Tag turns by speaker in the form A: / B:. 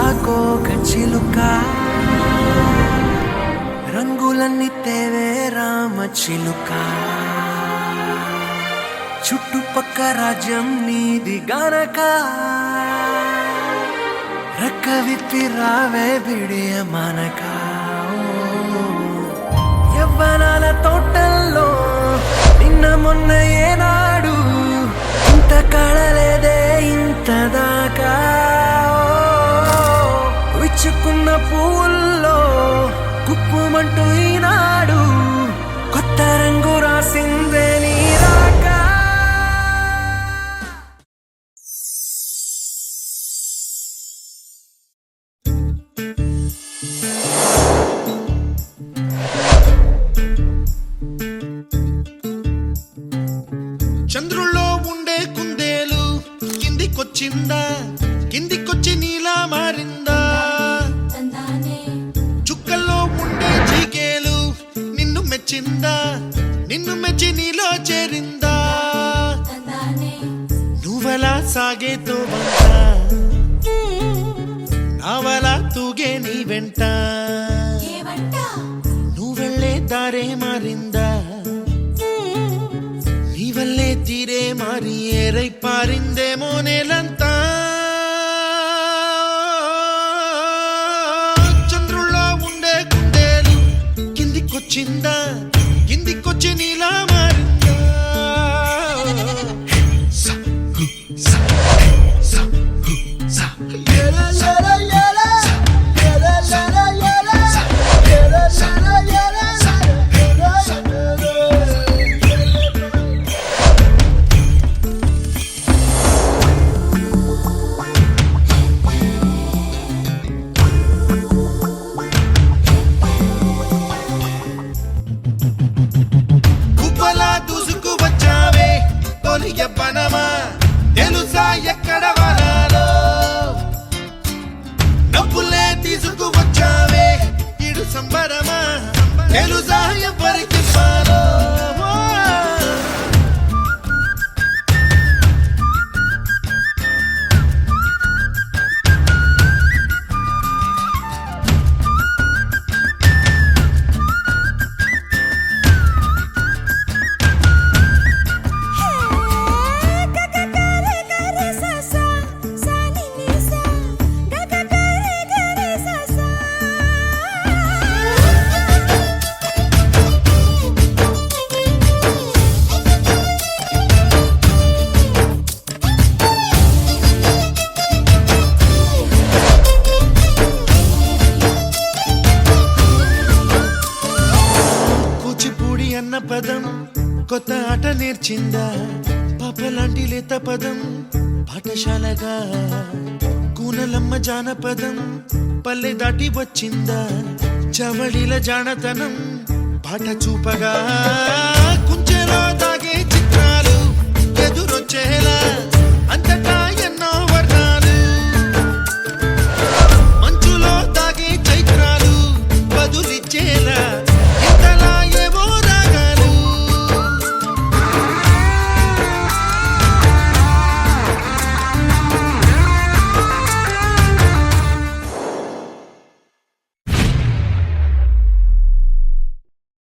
A: రాకోక చిలుక రంగులన్నీ తేవే రామ చిలుక చుట్టుపక్క రాజ్యం నీది గనక రెక్క విప్పి రావే బిడియ మనక యవ్వనాల తోటల్లో నిన్న మొన్న ఏనాడు ఇంత కళలేదే ఇంత దాకా విచ్చుకున్న పువ్వుల్లో కుప్పుమంటూ ఈనాడు కొత్త రంగు రాసిందే నీ రాక
B: చంద్రుల్లో ఉండే కుందేలు కిందికొచ్చిందా కిందికొచ్చి నీలా మారిందా చుక్కల్లో ఉండే జీకేలు నిన్ను మెచ్చిందా నిన్ను మెచ్చి నీలో చేరిందా నువ్వలా సాగేతో నావలా తూగే నీ వెంట నువ్వెళ్ళే దారే మారిందా నీవల్లే తీరే మారి ఏరై పారిందేమో నేలంతా చంద్రుల్లో ఉండే కుందేలు కిందికొచ్చిందా కిందికొచ్చి నీలా మారిందా యవ్వనమా తెలుసా ఎక్కడ వరాలో డబ్బులే తీసుకువచ్చావే ఇడు సంబరమా తెలుసా ఎవరికి పాలో అన్న పదం కొత్త ఆట నేర్చిందా పాపలాంటి లేత పదం పాఠశాలగా కూనలమ్మ జానపదం పల్లె దాటి వచ్చిందా చవళిల జానతనం పాట చూపగా కుంచెలో తాగే చిత్రాలు ఎదురొచ్చేలా